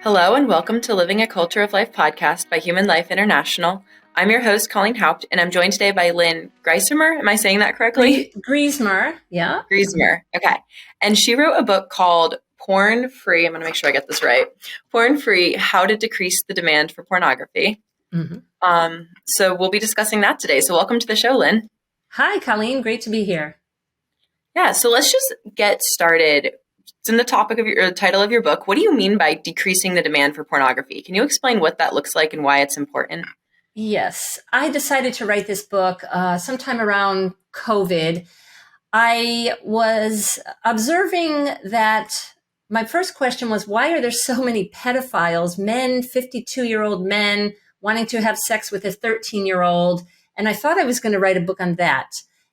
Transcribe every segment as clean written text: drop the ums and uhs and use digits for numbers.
Hello and welcome to Living a Culture of Life podcast by Human Life International. I'm your host, Colleen Haupt, and I'm joined today by Lynn Griesemer. Am I saying that correctly? Griesemer, yeah. Griesemer, okay. And she wrote a book called Porn-Free, I'm going to make sure I get this right, Porn-Free, How to Decrease the Demand for Pornography. So we'll be discussing that today. So welcome to the show, Lynn. Hi, Colleen. Great to be here. Yeah, so let's just get started. It's in the topic of your title of your book. What do you mean by decreasing the demand for pornography? Can you explain what that looks like and why it's important? Yes, I decided to write this book sometime around COVID. I was observing that my first question was, why are there so many pedophiles, men, 52-year-old men, wanting to have sex with a 13-year-old? And I thought I was going to write a book on that.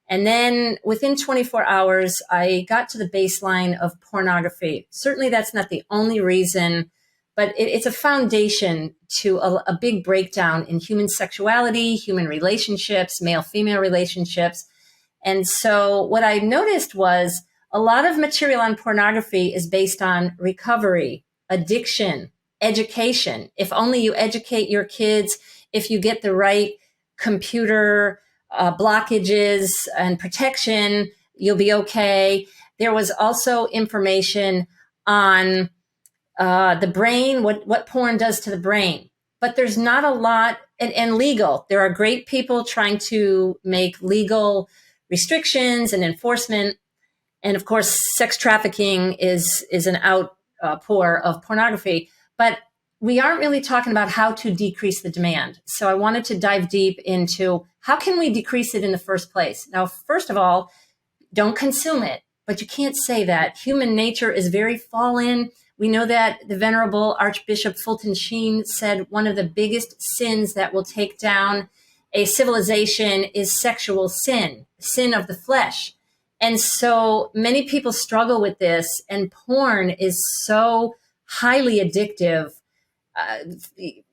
And then within 24 hours, I got to the baseline of pornography. Certainly that's not the only reason, but it's a foundation to a big breakdown in human sexuality, human relationships, male-female relationships. And so what I noticed was a lot of material on pornography is based on recovery, addiction, education. If only you educate your kids, if you get the right computer blockages and protection, you'll be okay. There was also information on the brain, what porn does to the brain. But there's not a lot, and legal. There are great people trying to make legal restrictions and enforcement. And of course, sex trafficking is an outpour of pornography. But we aren't really talking about how to decrease the demand. So I wanted to dive deep into how can we decrease it in the first place? Now, first of all, don't consume it, but you can't say that. Human nature is very fallen. We know that the Venerable Archbishop Fulton Sheen said one of the biggest sins that will take down a civilization is sexual sin, sin of the flesh. And so many people struggle with this, and porn is so highly addictive.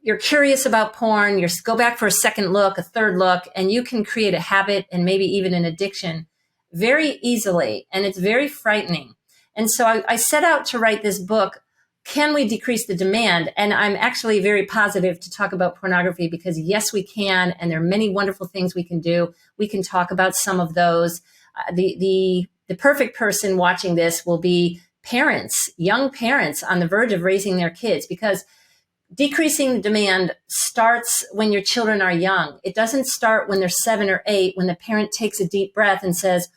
You're curious about porn, you go back for a second look, a third look, and you can create a habit and maybe even an addiction very easily. And it's very frightening. And so I set out to write this book, Can We Decrease the Demand? And I'm actually very positive to talk about pornography because yes, we can. And there are many wonderful things we can do. We can talk about some of those. The perfect person watching this will be parents, young parents on the verge of raising their kids, because decreasing the demand starts when your children are young. It doesn't start when they're 7 or 8, when the parent takes a deep breath and says,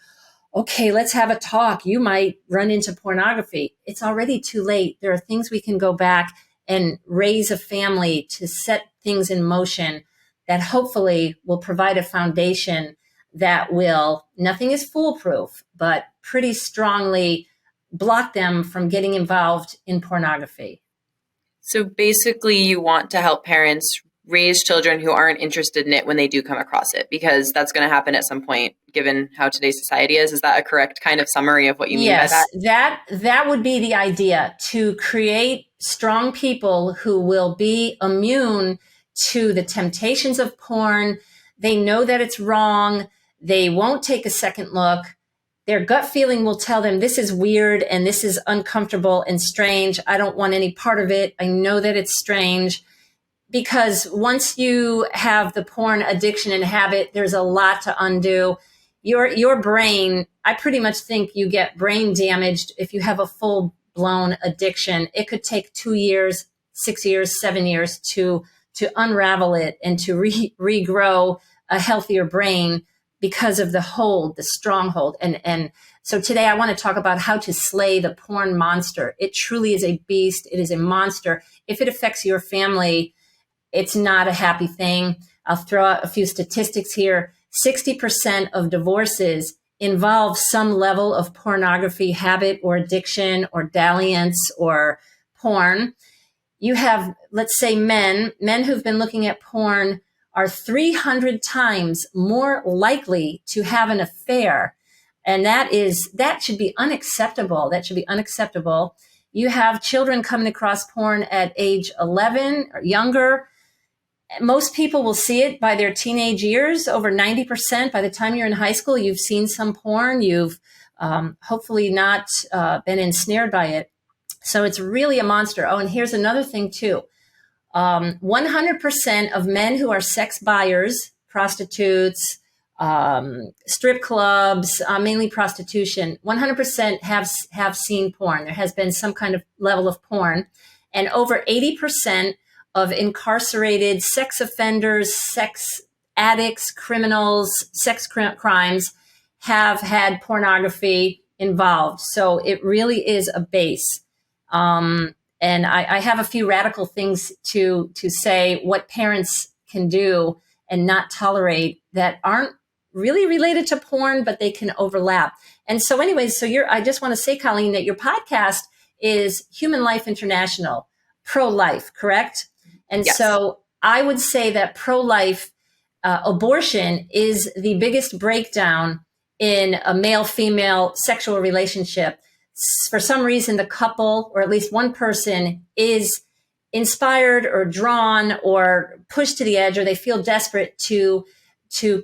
okay, let's have a talk. You might run into pornography. It's already too late. There are things we can go back and raise a family to set things in motion that hopefully will provide a foundation that will, nothing is foolproof, but pretty strongly block them from getting involved in pornography. So basically, you want to help parents raise children who aren't interested in it when they do come across it, because that's going to happen at some point, given how today's society is. Is that a correct kind of summary of what you mean by that? Yes, that would be the idea, to create strong people who will be immune to the temptations of porn. They know that it's wrong. They won't take a second look. Their gut feeling will tell them this is weird and this is uncomfortable and strange. I don't want any part of it. I know that it's strange. Because once you have the porn addiction and habit, there's a lot to undo. Your brain, I pretty much think you get brain damaged if you have a full-blown addiction. It could take 2 years, 6 years, 7 years to unravel it and to regrow a healthier brain because of the stronghold. And so today I want to talk about how to slay the porn monster. It truly is a beast. It is a monster. If it affects your family, it's not a happy thing. I'll throw out a few statistics here. 60% of divorces involve some level of pornography habit or addiction or dalliance or porn. You have, let's say, men who've been looking at porn are 300 times more likely to have an affair. And that should be unacceptable. That should be unacceptable. You have children coming across porn at age 11 or younger. Most people will see it by their teenage years. Over 90%, by the time you're in high school, you've seen some porn. You've hopefully not been ensnared by it. So it's really a monster. Oh, and here's another thing too. 100% of men who are sex buyers, prostitutes, strip clubs, mainly prostitution, 100% have seen porn. There has been some kind of level of porn. And over 80% of incarcerated sex offenders, sex addicts, criminals, sex crimes have had pornography involved. So it really is a base. And I have a few radical things to say what parents can do and not tolerate that aren't really related to porn, but they can overlap. And so anyways, I just want to say, Colleen, that your podcast is Human Life International, pro-life, correct? And Yes. So I would say that pro-life abortion is the biggest breakdown in a male-female sexual relationship. For some reason, the couple, or at least one person, is inspired or drawn or pushed to the edge, or they feel desperate to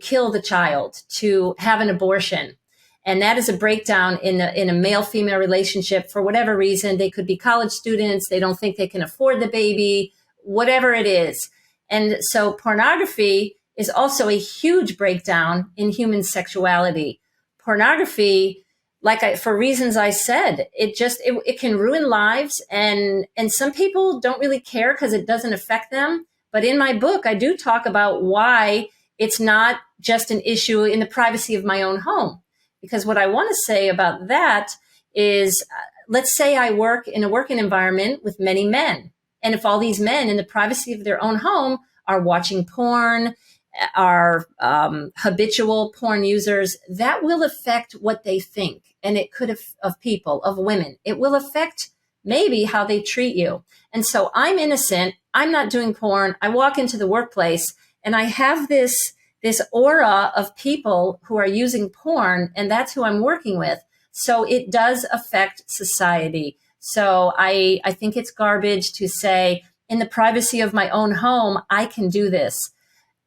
kill the child, to have an abortion. And that is a breakdown in a male-female relationship for whatever reason. They could be college students. They don't think they can afford the baby, whatever it is. And so pornography is also a huge breakdown in human sexuality. Pornography, for reasons I said, it can ruin lives, and some people don't really care because it doesn't affect them. But in my book, I do talk about why it's not just an issue in the privacy of my own home. Because what I want to say about that is, let's say I work in a working environment with many men. And if all these men in the privacy of their own home are watching porn, are habitual porn users, that will affect what they think. And it could have of people, of women. It will affect maybe how they treat you. And so I'm innocent. I'm not doing porn. I walk into the workplace and I have this aura of people who are using porn, and that's who I'm working with. So it does affect society. So I think it's garbage to say, in the privacy of my own home, I can do this.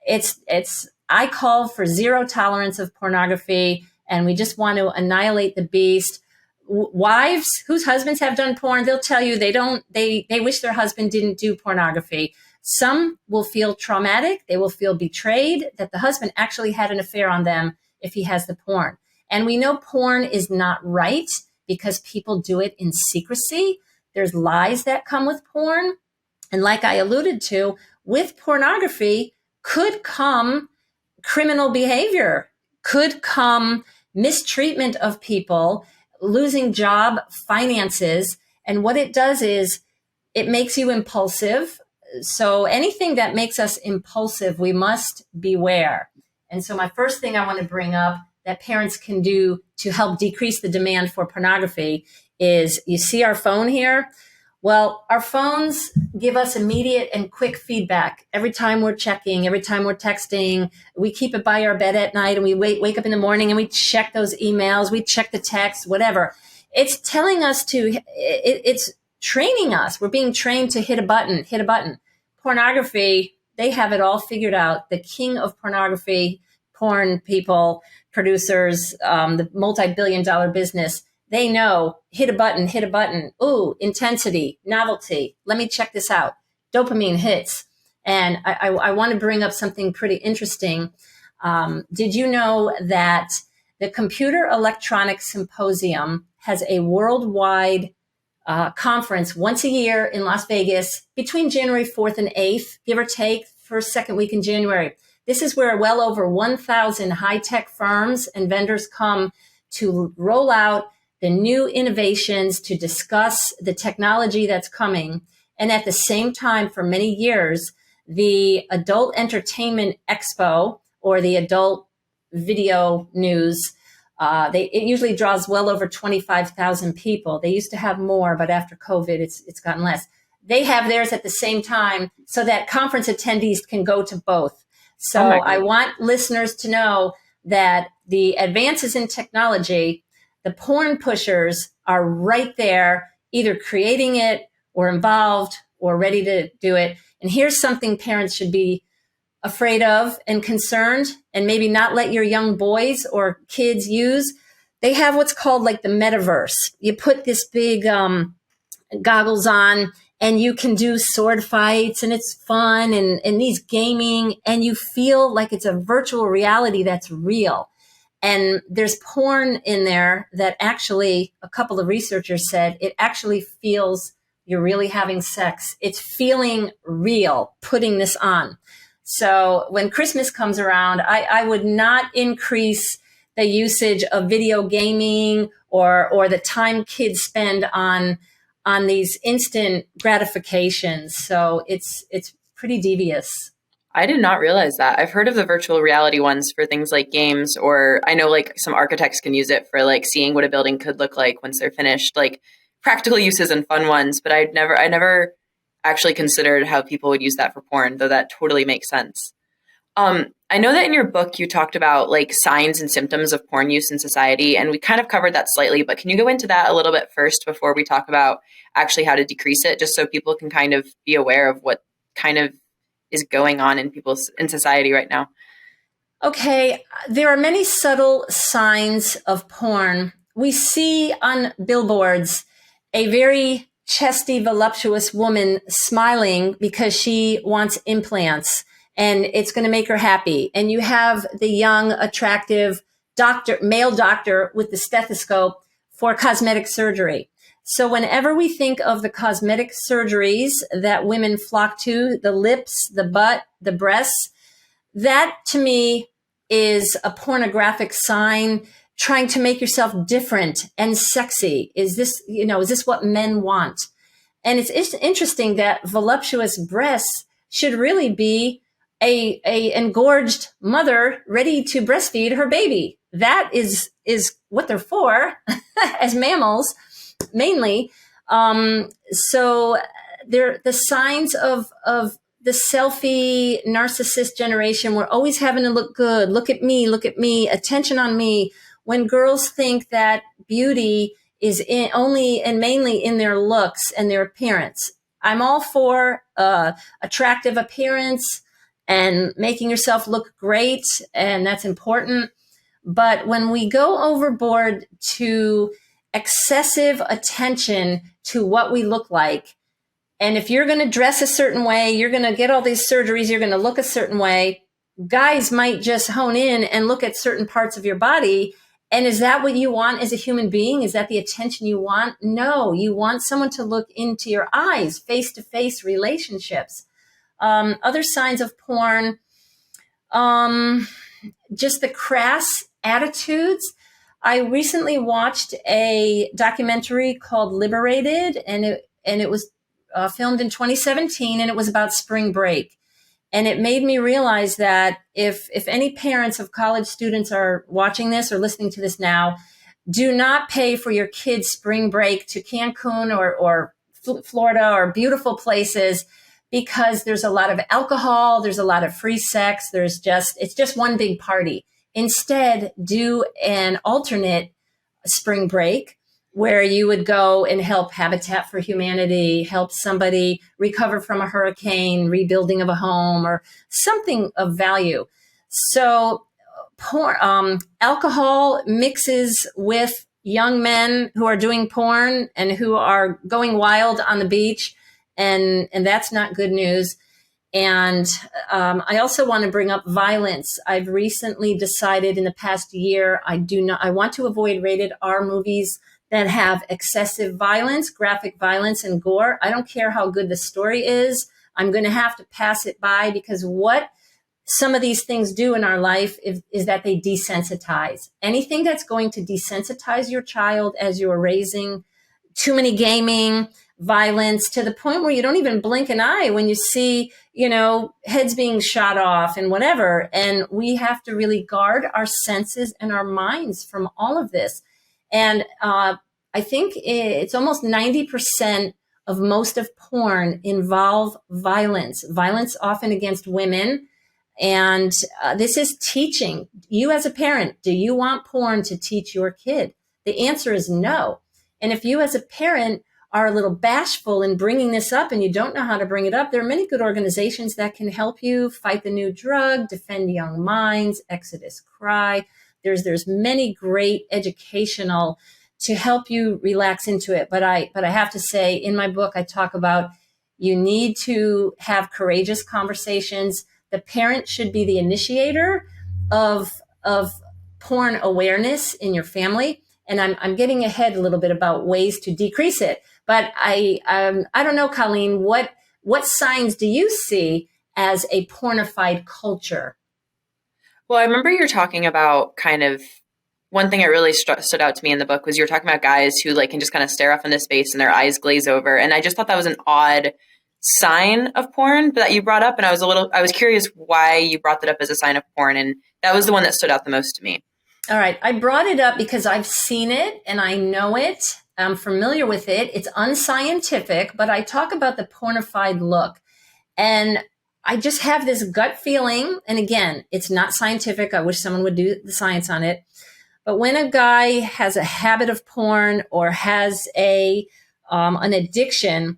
I call for zero tolerance of pornography, and we just want to annihilate the beast. Wives whose husbands have done porn, they'll tell you they wish their husband didn't do pornography. Some will feel traumatic. They will feel betrayed that the husband actually had an affair on them if he has the porn. And we know porn is not right because people do it in secrecy. There's lies that come with porn. And like I alluded to, with pornography could come criminal behavior, could come mistreatment of people, losing job, finances. And what it does is it makes you impulsive. So anything that makes us impulsive, we must beware. And so my first thing I want to bring up that parents can do to help decrease the demand for pornography is, you see our phone here? Well, our phones give us immediate and quick feedback. Every time we're checking, every time we're texting, we keep it by our bed at night and we wake up in the morning and we check those emails, we check the text, whatever. It's telling us it's training us. We're being trained to hit a button. Pornography, they have it all figured out. The king of pornography, porn people, producers, the multi-billion-dollar business, they know, hit a button. Ooh, intensity, novelty. Let me check this out. Dopamine hits. And I want to bring up something pretty interesting. Did you know that the Computer Electronics Symposium has a worldwide conference once a year in Las Vegas between January 4th and 8th, give or take, first, second week in January. This is where well over 1,000 high-tech firms and vendors come to roll out the new innovations, to discuss the technology that's coming. And at the same time, for many years, the Adult Entertainment Expo, or the Adult Video News, it usually draws well over 25,000 people. They used to have more, but after COVID, it's gotten less. They have theirs at the same time so that conference attendees can go to both. So I want listeners to know that the advances in technology, the porn pushers are right there, either creating it or involved or ready to do it. And here's something parents should be afraid of and concerned, and maybe not let your young boys or kids use. They have what's called like the metaverse. You put this big goggles on, and you can do sword fights, and it's fun, and these gaming, and you feel like it's a virtual reality that's real. And there's porn in there that actually, a couple of researchers said, it actually feels you're really having sex. It's feeling real putting this on. So when Christmas comes around, I would not increase the usage of video gaming or the time kids spend on these instant gratifications. So it's pretty devious. I did not realize that. I've heard of the virtual reality ones for things like games, or I know like some architects can use it for like seeing what a building could look like once they're finished, like practical uses and fun ones. But I never actually considered how people would use that for porn, though that totally makes sense. I know that in your book you talked about like signs and symptoms of porn use in society, and we kind of covered that slightly, but can you go into that a little bit first before we talk about actually how to decrease it, just so people can kind of be aware of what kind of is going on in society right now? Okay, there are many subtle signs of porn. We see on billboards a very chesty, voluptuous woman smiling because she wants implants and it's going to make her happy. And you have the young, attractive male doctor with the stethoscope for cosmetic surgery. So whenever we think of the cosmetic surgeries that women flock to, the lips, the butt, the breasts, that to me is a pornographic sign, trying to make yourself different and sexy. Is this what men want? And it's interesting that voluptuous breasts should really be a engorged mother ready to breastfeed her baby. That is what they're for as mammals, mainly. So they're the signs of the selfie narcissist generation. We're always having to look good. Look at me, attention on me. When girls think that beauty is only and mainly in their looks and their appearance. I'm all for attractive appearance and making yourself look great, and that's important. But when we go overboard to excessive attention to what we look like, and if you're going to dress a certain way, you're going to get all these surgeries, you're going to look a certain way, guys might just hone in and look at certain parts of your body. And is that what you want as a human being? Is that the attention you want? No, you want someone to look into your eyes, face-to-face relationships. Other signs of porn, just the crass attitudes. I recently watched a documentary called Liberated, and it was filmed in 2017, and it was about spring break. And it made me realize that if any parents of college students are watching this or listening to this now, do not pay for your kids' spring break to Cancun or Florida or beautiful places, because there's a lot of alcohol, there's a lot of free sex, it's just one big party. Instead, do an alternate spring break where you would go and help Habitat for Humanity, help somebody recover from a hurricane, rebuilding of a home, or something of value. So alcohol mixes with young men who are doing porn and who are going wild on the beach, and that's not good news. And I also want to bring up violence. I've recently decided in the past year, I want to avoid rated R movies that have excessive violence, graphic violence, and gore. I don't care how good the story is. I'm going to have to pass it by, because what some of these things do in our life is that they desensitize. Anything that's going to desensitize your child as you're raising, too many gaming, violence, to the point where you don't even blink an eye when you see, heads being shot off and whatever. And we have to really guard our senses and our minds from all of this. And I think it's almost 90% of most of porn involve violence often against women. And this is teaching. You as a parent, do you want porn to teach your kid? The answer is no. And if you as a parent are a little bashful in bringing this up and you don't know how to bring it up, there are many good organizations that can help you fight the new drug, defend young minds, Exodus Cry. There's many great educational to help you relax into it. But I have to say, in my book, I talk about you need to have courageous conversations. The parent should be the initiator of porn awareness in your family. And I'm getting ahead a little bit about ways to decrease it. But I don't know, Colleen, what signs do you see as a pornified culture? Well, I remember you were talking about kind of one thing that really stood out to me in the book was you were talking about guys who like can just kind of stare off into space and their eyes glaze over. And I just thought that was an odd sign of porn that you brought up. And I was curious why you brought that up as a sign of porn. And that was the one that stood out the most to me. All right. I brought it up because I've seen it and I know it. I'm familiar with it. It's unscientific, but I talk about the pornified look. And I just have this gut feeling. And again, it's not scientific. I wish someone would do the science on it. But when a guy has a habit of porn or has an addiction,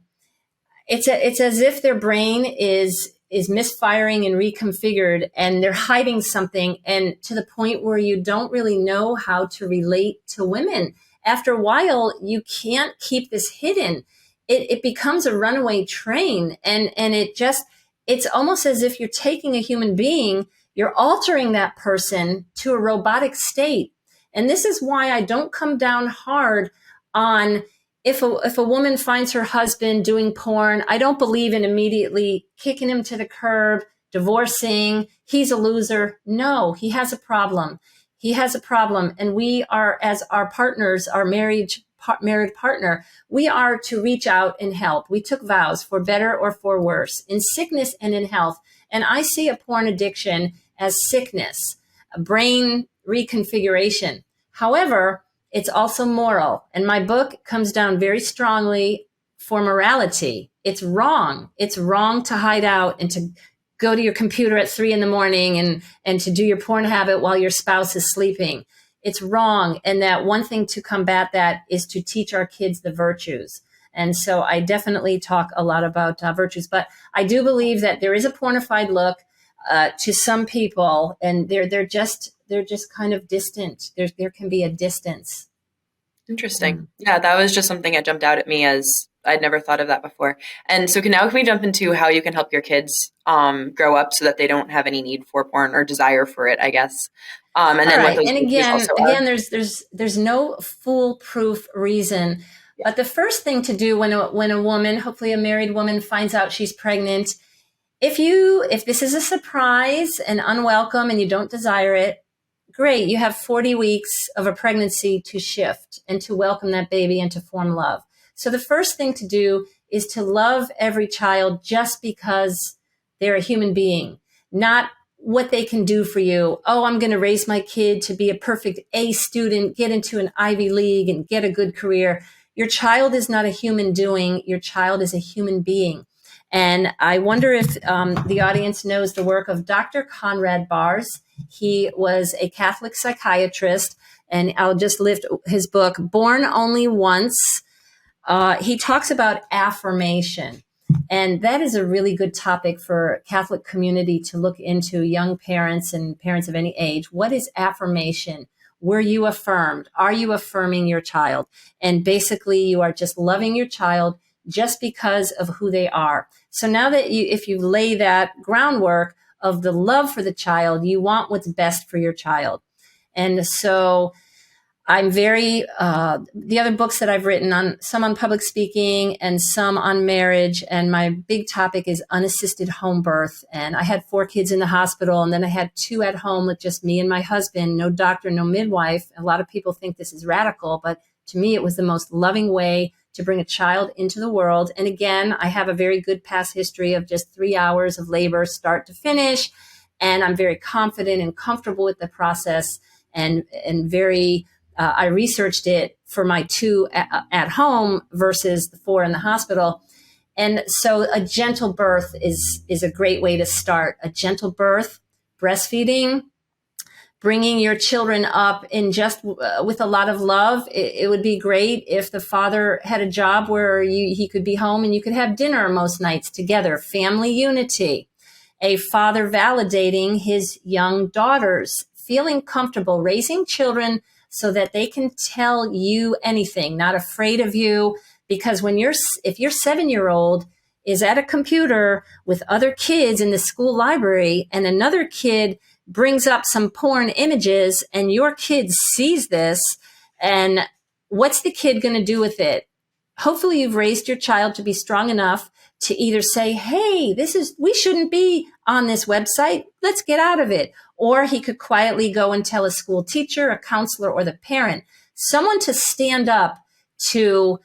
it's as if their brain is misfiring and reconfigured, and they're hiding something, and to the point where you don't really know how to relate to women. After a while, you can't keep this hidden. It becomes a runaway train, and it's almost as if you're taking a human being, you're altering that person to a robotic state. And this is why I don't come down hard on if a woman finds her husband doing porn. I don't believe in immediately kicking him to the curb, divorcing. He's a loser. No, he has a problem. He has a problem. And we are, as our partners, our married partner, we are to reach out and help. We took vows for better or for worse, in sickness and in health. And I see a porn addiction as sickness, a brain reconfiguration. However, it's also moral. And my book comes down very strongly for morality. It's wrong. It's wrong to hide out and to go to your computer at 3 a.m. and to do your porn habit while your spouse is sleeping. It's wrong. And that one thing to combat that is to teach our kids the virtues. And so I definitely talk a lot about virtues, but I do believe that there is a pornified look to some people, and they're just kind of distant. There can be a distance. Interesting. Yeah, that was just something that jumped out at me as I'd never thought of that before. And so can we jump into how you can help your kids grow up so that they don't have any need for porn or desire for it, I guess. And then right. And again, there's no foolproof reason. Yeah. But the first thing to do when a woman, hopefully a married woman, finds out she's pregnant, if this is a surprise and unwelcome and you don't desire it, great. You have 40 weeks of a pregnancy to shift and to welcome that baby and to form love. So the first thing to do is to love every child just because they're a human being, not what they can do for you. Oh, I'm going to raise my kid to be a perfect A student, get into an Ivy League and get a good career. Your child is not a human doing. Your child is a human being. And I wonder if the audience knows the work of Dr. Conrad Bars. He was a Catholic psychiatrist, and I'll just lift his book, Born Only Once. He talks about affirmation, and that is a really good topic for Catholic community to look into, young parents and parents of any age. What is affirmation? Were you affirmed? Are you affirming your child? And basically, you are just loving your child just because of who they are. So now that if you lay that groundwork of the love for the child, you want what's best for your child. And so I'm the other books that I've written some on public speaking and some on marriage. And my big topic is unassisted home birth. And I had 4 kids in the hospital, and then I had 2 at home with just me and my husband, no doctor, no midwife. A lot of people think this is radical, but to me, it was the most loving way to bring a child into the world. And again, I have a very good past history of just 3 hours of labor, start to finish. And I'm very confident and comfortable with the process, and very, I researched it for my 2 at home versus the 4 in the hospital. And so a gentle birth is a great way to start. A gentle birth, breastfeeding, bringing your children up in just with a lot of love. It would be great if the father had a job where he could be home and you could have dinner most nights together. Family unity. A father validating his young daughter's feeling comfortable raising children so that they can tell you anything, not afraid of you. Because if your 7-year-old is at a computer with other kids in the school library and another kid brings up some porn images and your kid sees this, and what's the kid going to do with it? Hopefully you've raised your child to be strong enough to either say, hey, we shouldn't be on this website. Let's get out of it. Or he could quietly go and tell a school teacher, a counselor, or the parent, someone to stand up to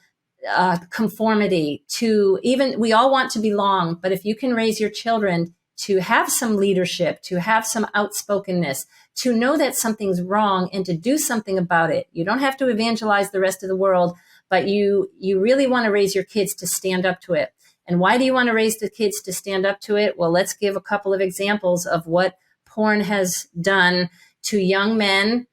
conformity, we all want to belong, but if you can raise your children to have some leadership, to have some outspokenness, to know that something's wrong and to do something about it. You don't have to evangelize the rest of the world, but you really want to raise your kids to stand up to it. And why do you want to raise the kids to stand up to it? Well, let's give a couple of examples of what porn has done to young men,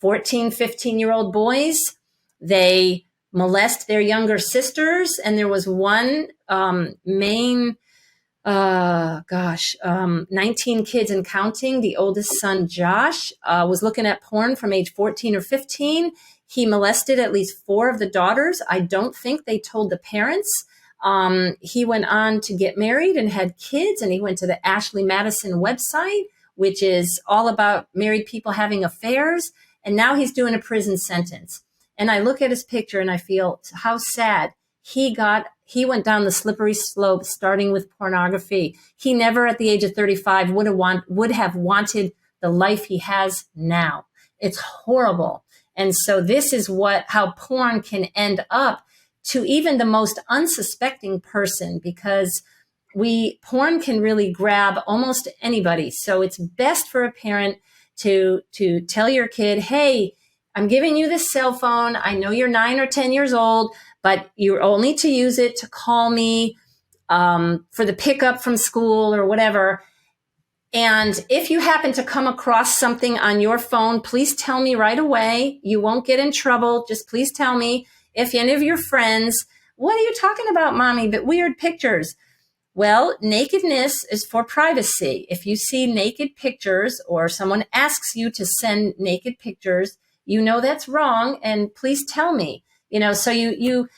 14, 15-year-old boys. They molest their younger sisters. And there was one 19 kids and counting. The oldest son, Josh, was looking at porn from age 14 or 15. He molested at least 4 of the daughters. I don't think they told the parents. He went on to get married and had kids, and he went to the Ashley Madison website, which is all about married people having affairs. And now he's doing a prison sentence. And I look at his picture and I feel how sad he went down the slippery slope, starting with pornography. He never at the age of 35 would have wanted the life he has now. It's horrible. And so this is how porn can end up to even the most unsuspecting person, because porn can really grab almost anybody. So it's best for a parent to tell your kid, hey, I'm giving you this cell phone. I know you're 9 or 10 years old, but you're only to use it to call me for the pickup from school or whatever. And if you happen to come across something on your phone, please tell me right away. You won't get in trouble. Just please tell me. If any of your friends, what are you talking about, mommy? But weird pictures. Well, nakedness is for privacy. If you see naked pictures or someone asks you to send naked pictures, you know that's wrong, and please tell me. So you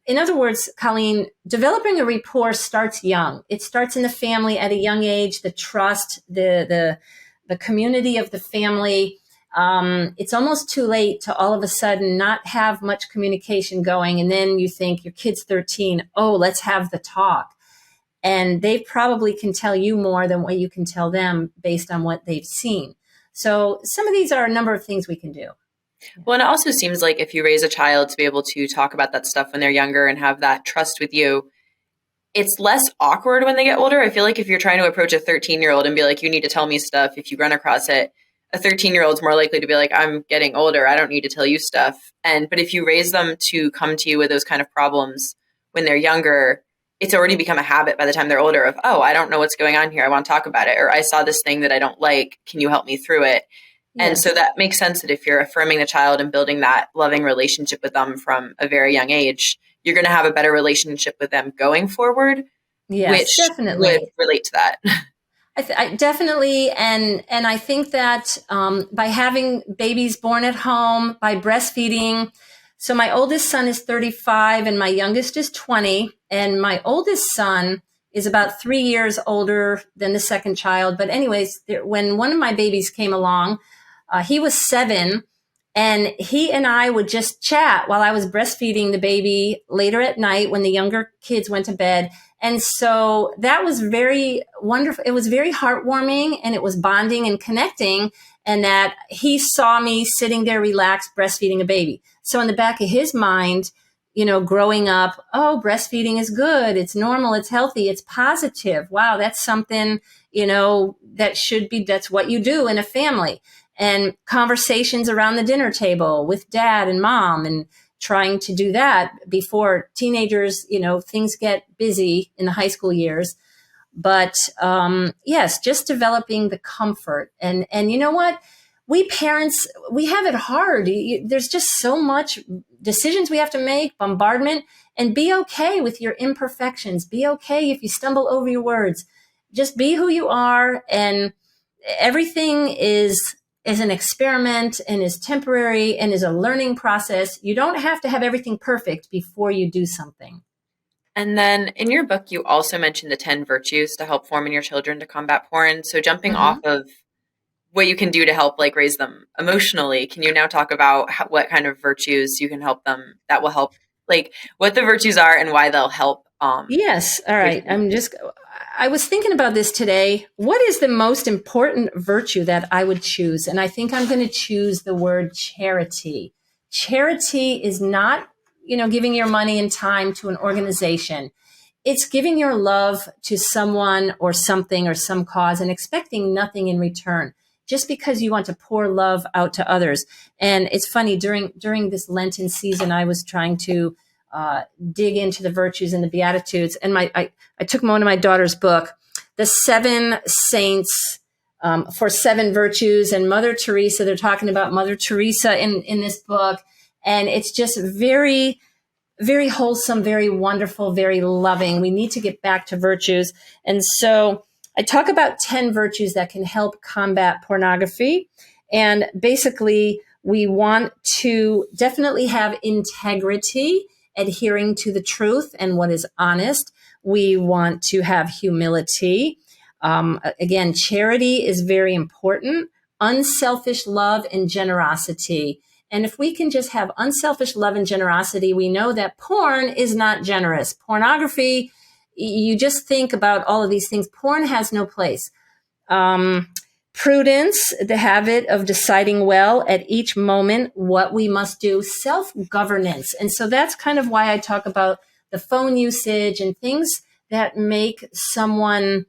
in other words, Colleen, developing a rapport starts young. It starts in the family at a young age, the trust, the community of the family. It's almost too late to all of a sudden not have much communication going, and then you think your kid's 13, oh, let's have the talk. And they probably can tell you more than what you can tell them based on what they've seen. So some of these are a number of things we can do. Well, and it also seems like if you raise a child to be able to talk about that stuff when they're younger and have that trust with you, it's less awkward when they get older. I feel like if you're trying to approach a 13-year-old and be like, you need to tell me stuff, if you run across it, a 13-year-old's more likely to be like, I'm getting older, I don't need to tell you stuff. But if you raise them to come to you with those kind of problems when they're younger, it's already become a habit by the time they're older of, oh, I don't know what's going on here, I want to talk about it. Or I saw this thing that I don't like, can you help me through it? Yes. And so that makes sense that if you're affirming the child and building that loving relationship with them from a very young age, you're going to have a better relationship with them going forward. Yes, which definitely would relate to that. I definitely, and I think that by having babies born at home, by breastfeeding. So my oldest son is 35 and my youngest is 20, and my oldest son is about 3 years older than the second child. But anyways, when one of my babies came along, he was 7, and he and I would just chat while I was breastfeeding the baby later at night when the younger kids went to bed. And so that was very wonderful. It was very heartwarming, and it was bonding and connecting, and that he saw me sitting there relaxed breastfeeding a baby. So in the back of his mind, growing up, oh, breastfeeding is good. It's normal. It's healthy. It's positive. Wow. That's something, that's what you do in a family. And conversations around the dinner table with dad and mom, and trying to do that before teenagers, things get busy in the high school years. But yes, just developing the comfort. And you know what? We parents, we have it hard. There's just so much decisions we have to make, bombardment, and be okay with your imperfections. Be okay if you stumble over your words. Just be who you are, and everything is is an experiment and is temporary and is a learning process. You don't have to have everything perfect before you do something. And then in your book, you also mentioned the 10 virtues to help form in your children to combat porn. So jumping off of what you can do to help like raise them emotionally, can you now talk about what kind of virtues you can help them that will help, like what the virtues are and why they'll help? Yes. All right. I was thinking about this today. What is the most important virtue that I would choose? And I think I'm going to choose the word charity. Charity is not, giving your money and time to an organization. It's giving your love to someone or something or some cause and expecting nothing in return, just because you want to pour love out to others. And it's funny, during this Lenten season, I was trying to dig into the virtues and the Beatitudes. And I took one of my daughter's book, The Seven Saints for Seven Virtues, and Mother Teresa. They're talking about Mother Teresa in this book. And it's just very, very wholesome, very wonderful, very loving. We need to get back to virtues. And so I talk about 10 virtues that can help combat pornography. And basically, we want to definitely have integrity, adhering to the truth and what is honest. We want to have humility. Again, charity is very important. Unselfish love and generosity. And if we can just have unselfish love and generosity, we know that porn is not generous. Pornography, you just think about all of these things. Porn has no place. Prudence, the habit of deciding well at each moment what we must do. Self-governance. And so that's kind of why I talk about the phone usage and things that make someone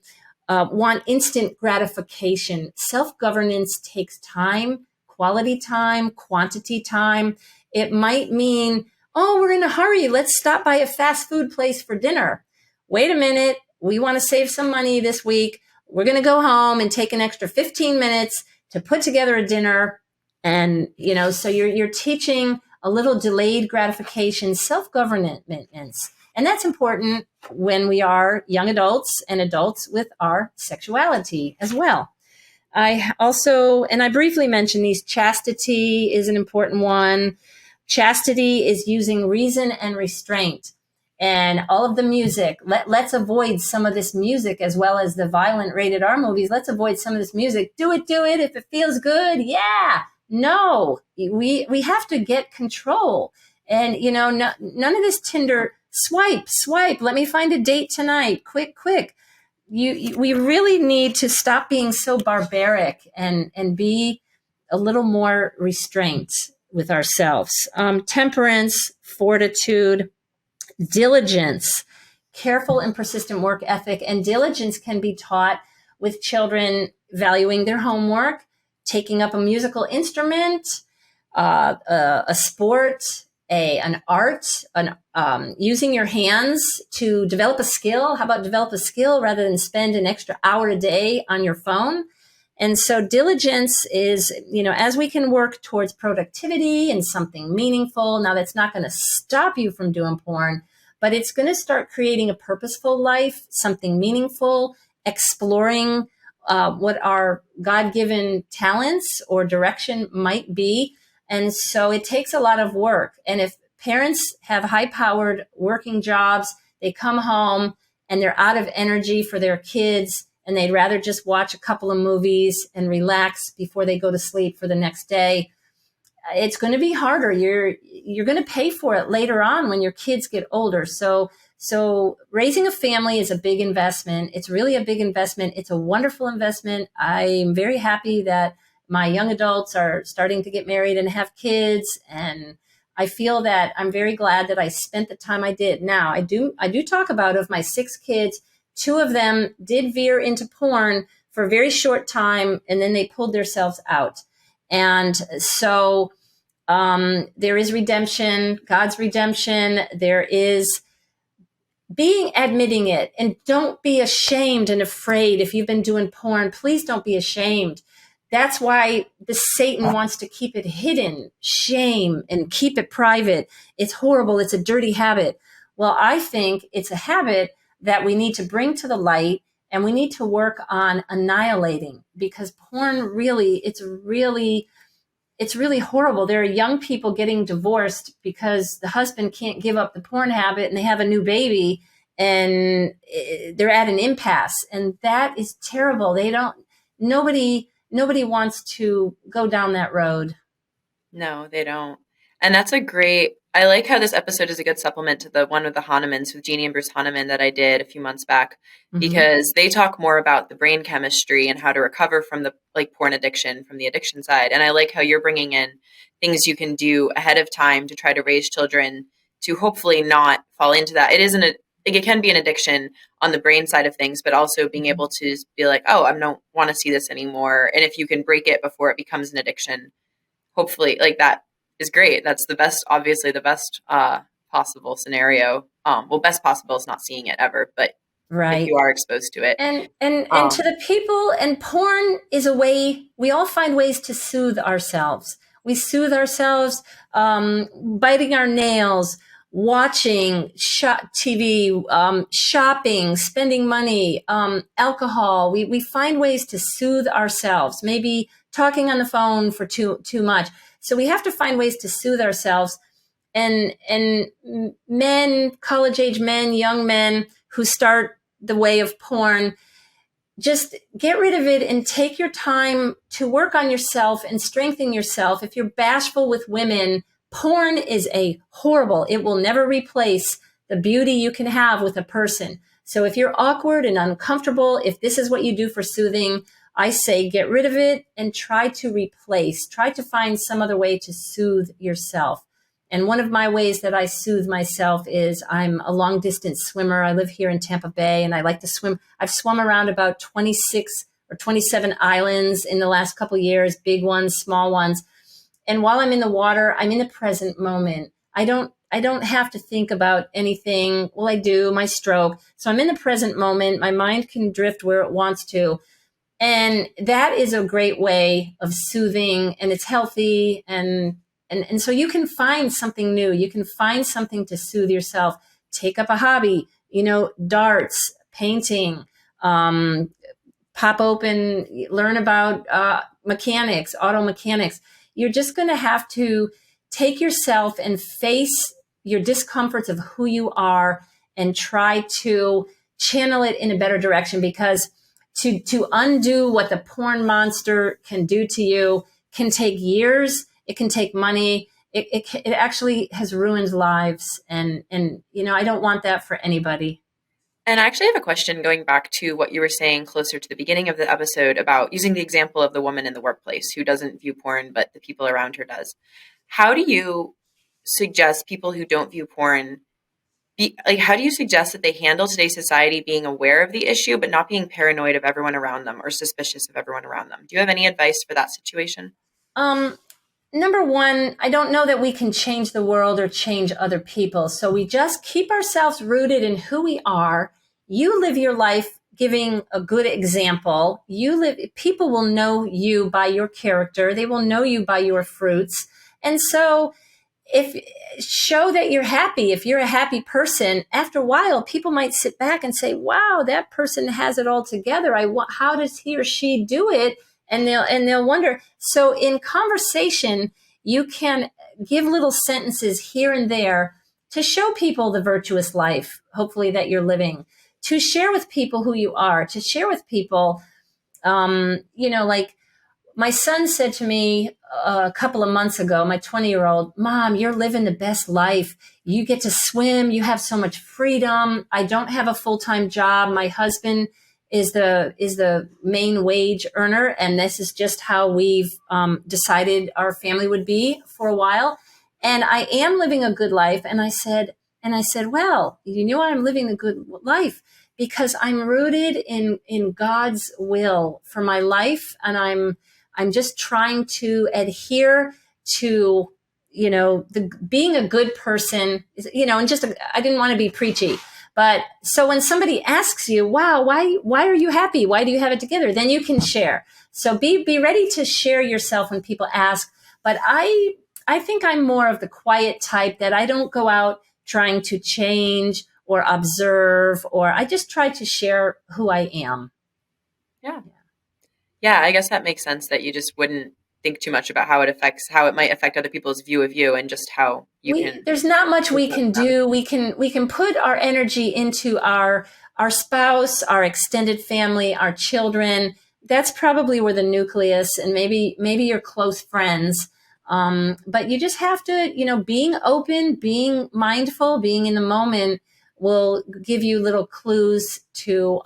want instant gratification. Self-governance takes time, quality time, quantity time. It might mean, oh, we're in a hurry. Let's stop by a fast food place for dinner. Wait a minute. We want to save some money this week. We're going to go home and take an extra 15 minutes to put together a dinner. And, so you're teaching a little delayed gratification, self-governance. And that's important when we are young adults and adults with our sexuality as well. I briefly mentioned these. Chastity is an important one. Chastity is using reason and restraint. And all of the music, let's avoid some of this music, as well as the violent rated R movies. Let's avoid some of this music. Do it. If it feels good. Yeah. No, we have to get control. And, none of this Tinder swipe. Let me find a date tonight. Quick. We really need to stop being so barbaric and be a little more restraint with ourselves. Temperance, fortitude, diligence, careful and persistent work ethic. And diligence can be taught with children valuing their homework, taking up a musical instrument, a sport, an art, using your hands to develop a skill. How about develop a skill rather than spend an extra hour a day on your phone? And so diligence is, as we can work towards productivity and something meaningful. Now, that's not going to stop you from doing porn, but it's going to start creating a purposeful life, something meaningful, exploring what our God-given talents or direction might be. And so it takes a lot of work. And if parents have high-powered working jobs, they come home and they're out of energy for their kids, and they'd rather just watch a couple of movies and relax before they go to sleep for the next day, it's going to be harder. You're going to pay for it later on when your kids get older. So raising a family is a big investment. It's really a big investment. It's a wonderful investment. I'm very happy that my young adults are starting to get married and have kids. And I feel that I'm very glad that I spent the time I did. Now, I do talk about, of my 6 kids, 2 of them did veer into porn for a very short time, and then they pulled themselves out. And so there is redemption, God's redemption. There is admitting it, and don't be ashamed and afraid. If you've been doing porn, please don't be ashamed. That's why Satan wants to keep it hidden, shame, and keep it private. It's horrible. It's a dirty habit. Well, I think it's a habit that we need to bring to the light And we need to work on annihilating, because porn really, it's really horrible. There are young people getting divorced because the husband can't give up the porn habit, and they have a new baby, and they're at an impasse. And that is terrible. Nobody wants to go down that road. No, they don't. And I like how this episode is a good supplement to the one with the Hahnemans, with Jeannie and Bruce Hahnemann, that I did a few months back, because they talk more about the brain chemistry and how to recover from the porn addiction, from the addiction side. And I like how you're bringing in things you can do ahead of time to try to raise children to hopefully not fall into that. It can be an addiction on the brain side of things, but also being able to be like, oh, I don't want to see this anymore. And if you can break it before it becomes an addiction, hopefully, that is great. That's obviously the best possible scenario. Best possible is not seeing it ever, but if you are exposed to it. And to the people, and porn is a way, we all find ways to soothe ourselves. We soothe ourselves, biting our nails, watching TV, shopping, spending money, alcohol. We find ways to soothe ourselves, maybe talking on the phone for too much. So we have to find ways to soothe ourselves. And men, college age men, young men who start the way of porn, just get rid of it and take your time to work on yourself and strengthen yourself. If you're bashful with women, porn is horrible. It will never replace the beauty you can have with a person. So if you're awkward and uncomfortable, if this is what you do for soothing, I say get rid of it and try to find some other way to soothe yourself. And one of my ways that I soothe myself is I'm a long distance swimmer. I live here in Tampa Bay, and I like to swim. I've swum around about 26 or 27 islands in the last couple of years, big ones, small ones. And while I'm in the water, I'm in the present moment. I don't have to think about anything. Well, I do, my stroke. So I'm in the present moment. My mind can drift where it wants to. And that is a great way of soothing, and it's healthy. And so you can find something new. You can find something to soothe yourself. Take up a hobby, darts, painting, pop open, learn about mechanics, auto mechanics. You're just going to have to take yourself and face your discomforts of who you are and try to channel it in a better direction, because to undo what the porn monster can do to you can take years. It can take money. It actually has ruined lives. And I don't want that for anybody. And I actually have a question going back to what you were saying closer to the beginning of the episode about using the example of the woman in the workplace who doesn't view porn, but the people around her does. How do you suggest people who don't view porn how do you suggest that they handle today's society being aware of the issue, but not being paranoid of everyone around them or suspicious of everyone around them? Do you have any advice for that situation? Number one, I don't know that we can change the world or change other people. So we just keep ourselves rooted in who we are. You live your life giving a good example. People will know you by your character. They will know you by your fruits. And so show that you're happy. If you're a happy person, after a while, people might sit back and say, wow, that person has it all together. How does he or she do it? And they'll wonder. So in conversation, you can give little sentences here and there to show people the virtuous life, hopefully, that you're living, to share with people who you are, to share with people, like my son said to me a couple of months ago, my 20-year-old, Mom, you're living the best life. You get to swim. You have so much freedom. I don't have a full-time job. My husband is the main wage earner. And this is just how we've decided our family would be for a while. And I am living a good life. And I said, well, you know I'm living a good life because I'm rooted in God's will for my life. And I'm just trying to adhere to, being a good person, and I didn't want to be preachy. But so when somebody asks you, wow, why are you happy? Why do you have it together? Then you can share. So be ready to share yourself when people ask. But I think I'm more of the quiet type, that I don't go out trying to change or observe, or I just try to share who I am. Yeah, I guess that makes sense that you just wouldn't think too much about how it might affect other people's view of you and just how you can. There's not much we can do. We can put our energy into our spouse, our extended family, our children. That's probably where the nucleus, and maybe your close friends. But you just have to, being open, being mindful, being in the moment will give you little clues to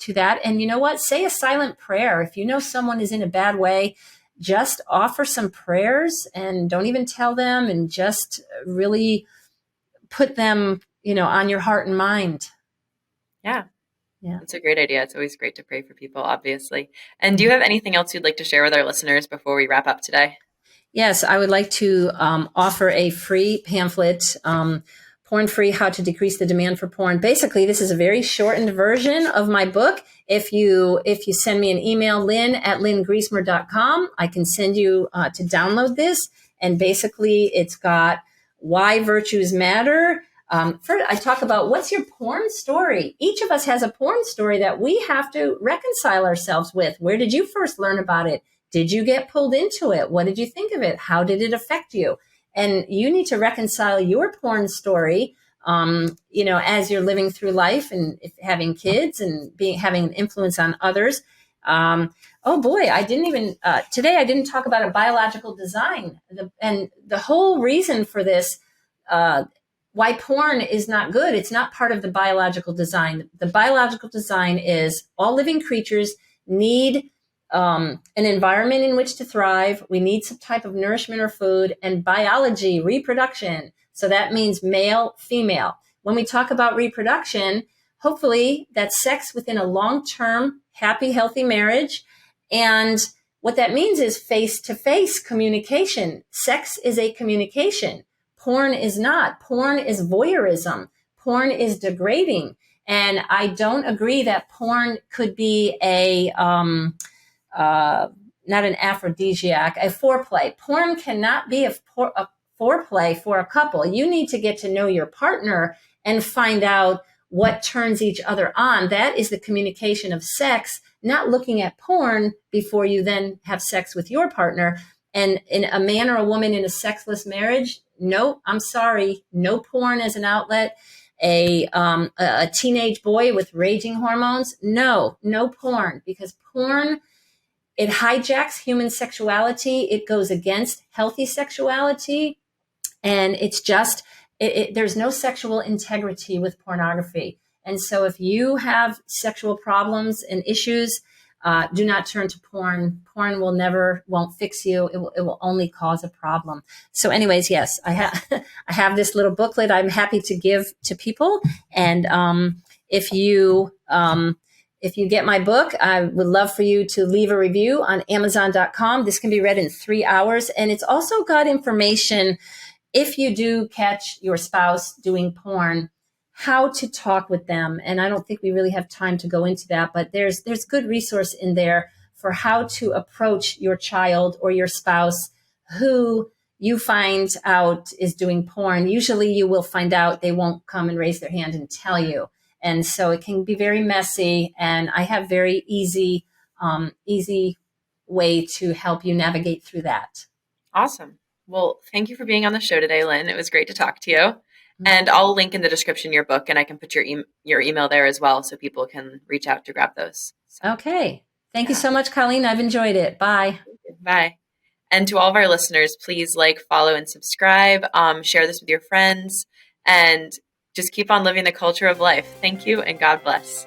that. And you know what? Say a silent prayer. If you know someone is in a bad way, just offer some prayers and don't even tell them, and just really put them, on your heart and mind. Yeah. It's a great idea. It's always great to pray for people, obviously. And do you have anything else you'd like to share with our listeners before we wrap up today? Yes, I would like to offer a free pamphlet, Porn Free, How to Decrease the Demand for Porn. Basically, this is a very shortened version of my book. If you send me an email, lynn@lynngriesemer.com, I can send you to download this. And basically, it's got why virtues matter. First, I talk about what's your porn story. Each of us has a porn story that we have to reconcile ourselves with. Where did you first learn about it? Did you get pulled into it? What did you think of it? How did it affect you? And you need to reconcile your porn story, as you're living through life and having kids and having an influence on others. Oh boy, today I didn't talk about a biological design. And the whole reason for this, why porn is not good, it's not part of the biological design. The biological design is all living creatures need an environment in which to thrive. We need some type of nourishment or food, and biology, reproduction. So that means male, female. When we talk about reproduction, hopefully that's sex within a long-term, happy, healthy marriage. And what that means is face-to-face communication. Sex is a communication. Porn is not. Porn is voyeurism. Porn is degrading. And I don't agree that porn could be not an aphrodisiac, a foreplay. Porn cannot be a foreplay for a couple. You need to get to know your partner and find out what turns each other on. That is the communication of sex, not looking at porn before you then have sex with your partner. And in a man or a woman in a sexless marriage, no, I'm sorry, no porn as an outlet. A teenage boy with raging hormones, no porn, because porn, it hijacks human sexuality. It goes against healthy sexuality. And it's just, there's no sexual integrity with pornography. And so if you have sexual problems and issues, do not turn to porn. Porn won't fix you. It will only cause a problem. So anyways, yes, I have this little booklet I'm happy to give to people. And if you get my book, I would love for you to leave a review on Amazon.com. This can be read in 3 hours. And it's also got information, if you do catch your spouse doing porn, how to talk with them. And I don't think we really have time to go into that, but there's good resource in there for how to approach your child or your spouse who you find out is doing porn. Usually you will find out, they won't come and raise their hand and tell you. And so it can be very messy, and I have very easy way to help you navigate through that. Awesome. Well, thank you for being on the show today, Lynn. It was great to talk to you. Mm-hmm. And I'll link in the description your book, and I can put your email there as well so people can reach out to grab those. So, okay. Thank you so much, Colleen. I've enjoyed it. Bye. Bye. And to all of our listeners, please follow, and subscribe. Share this with your friends, and just keep on living the culture of life. Thank you, and God bless.